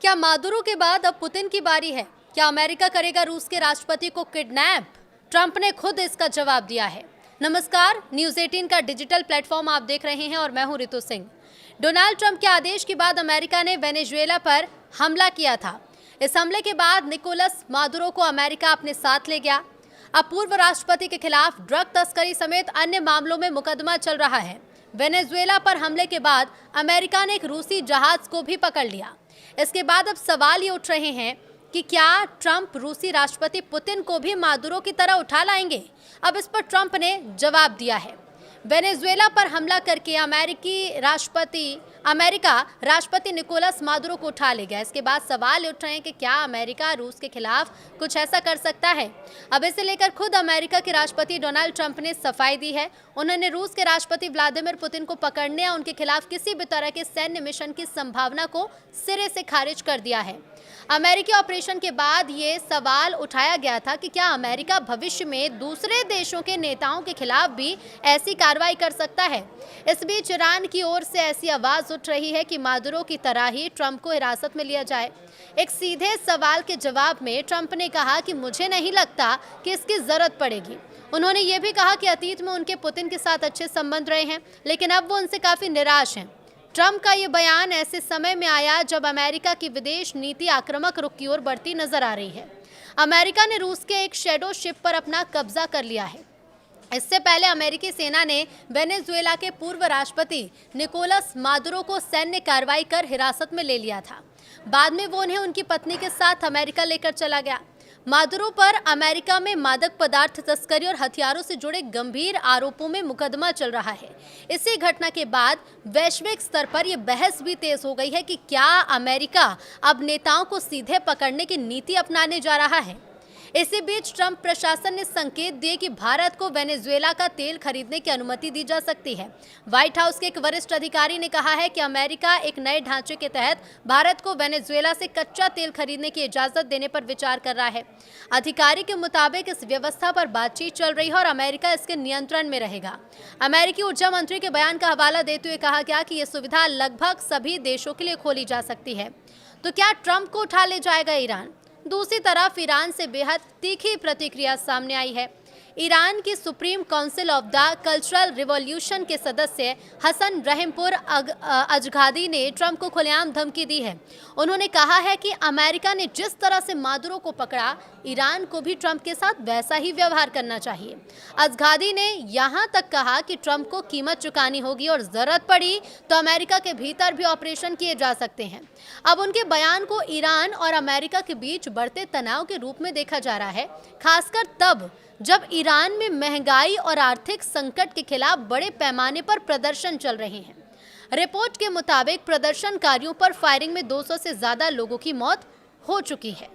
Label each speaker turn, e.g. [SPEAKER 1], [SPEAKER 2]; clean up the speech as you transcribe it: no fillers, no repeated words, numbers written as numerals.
[SPEAKER 1] क्या मादुरो के बाद अब पुतिन की बारी है? क्या अमेरिका करेगा रूस के राष्ट्रपति को किडनैप? ट्रंप ने खुद इसका जवाब दिया है। नमस्कार, न्यूज़ 18 का डिजिटल प्लेटफॉर्म आप देख रहे हैं और मैं हूं रितु सिंह। डोनाल्ड ट्रंप के आदेश के बाद अमेरिका ने वेनेजुएला पर हमला किया था। इस हमले के बाद निकोलस मादुरो को अमेरिका अपने साथ ले गया। अब पूर्व राष्ट्रपति के खिलाफ ड्रग तस्करी समेत अन्य मामलों में मुकदमा चल रहा है। वेनेजुएला पर हमले के बाद अमेरिका ने एक रूसी जहाज को भी पकड़ लिया। इसके बाद अब सवाल ये उठ रहे हैं कि क्या ट्रंप रूसी राष्ट्रपति पुतिन को भी मादुरो की तरह उठा लाएंगे? अब इस पर ट्रंप ने जवाब दिया है। वेनेजुएला पर हमला करके अमेरिका राष्ट्रपति निकोलस मादुरो को उठा ले गया। इसके बाद सवाल उठ रहे हैं कि क्या अमेरिका रूस के खिलाफ कुछ ऐसा कर सकता है? अब इसे लेकर खुद अमेरिका के राष्ट्रपति डोनाल्ड ट्रंप ने सफाई दी है। उन्होंने रूस के राष्ट्रपति व्लादिमीर पुतिन को पकड़ने या उनके खिलाफ किसी भी तरह के सैन्य मिशन की संभावना को सिरे से खारिज कर दिया है। अमेरिकी ऑपरेशन के बाद ये सवाल उठाया गया था कि क्या अमेरिका भविष्य में दूसरे देशों के नेताओं के खिलाफ भी ऐसी कार्रवाई कर सकता है। इस बीच ईरान की ओर से ऐसी आवाज उठ रही है कि मादुरो की तरह ही ट्रंप को हिरासत में लिया जाए। एक सीधे सवाल के जवाब में ट्रंप ने कहा कि मुझे नहीं लगता कि इसकी जरूरत पड़ेगी। उन्होंने ये भी कहा कि अतीत में उनके पुतिन के साथ अच्छे संबंध रहे हैं, लेकिन अब वो उनसे काफी निराश हैं। ट्रंप का ये बयान ऐसे समय में आया जब अमेरिका की विदेश नीति आक्रामक रुख की ओर बढ़ती नजर आ रही है। अमेरिका ने रूस के एक शैडो शिप पर अपना कब्जा कर लिया है। इससे पहले अमेरिकी सेना ने वेनेजुएला के पूर्व राष्ट्रपति निकोलस मादुरो को सैन्य कार्रवाई कर हिरासत में ले लिया था। बाद में वो उन्हें उनकी पत्नी के साथ अमेरिका लेकर चला गया। मादुरो पर अमेरिका में मादक पदार्थ तस्करी और हथियारों से जुड़े गंभीर आरोपों में मुकदमा चल रहा है। इसी घटना के बाद वैश्विक स्तर पर यह बहस भी तेज हो गई है कि क्या अमेरिका अब नेताओं को सीधे पकड़ने की नीति अपनाने जा रहा है। इसी बीच ट्रंप प्रशासन ने संकेत दिए कि भारत को वेनेजुएला का तेल खरीदने की अनुमति दी जा सकती है। व्हाइट हाउस के एक वरिष्ठ अधिकारी ने कहा है कि अमेरिका एक नए ढांचे के तहत भारत को वेनेजुएला से कच्चा तेल खरीदने की इजाजत देने पर विचार कर रहा है। अधिकारी के मुताबिक इस व्यवस्था पर बातचीत चल रही है और अमेरिका इसके नियंत्रण में रहेगा। अमेरिकी ऊर्जा मंत्री के बयान का हवाला देते हुए कहा गया कि यह सुविधा लगभग सभी देशों के लिए खोली जा सकती है। तो क्या ट्रंप को उठा ले जाएगा ईरान? दूसरी तरफ ईरान से बेहद तीखी प्रतिक्रिया सामने आई है। ईरान की supreme council of the cultural revolution के सदस्य हसन रहीमपुर अजघादी ने ट्रंप को खुलेआम धमकी दी है। उन्होंने कहा है कि अमेरिका ने जिस तरह से मादुरो को पकड़ा, ईरान को भी ट्रंप के साथ वैसा ही व्यवहार करना चाहिए। अजघादी ने यहां तक कहा कि ट्रंप को कीमत चुकानी होगी और जरूरत पड़ी तो अमेरिका के भीतर भी ऑपरेशन किए जा सकते हैं। अब उनके बयान को ईरान और अमेरिका के बीच बढ़ते तनाव के रूप में देखा जा रहा है, खासकर तब जब ईरान में महंगाई और आर्थिक संकट के खिलाफ बड़े पैमाने पर प्रदर्शन चल रहे हैं। रिपोर्ट के मुताबिक प्रदर्शनकारियों पर फायरिंग में 200 से ज्यादा लोगों की मौत हो चुकी है।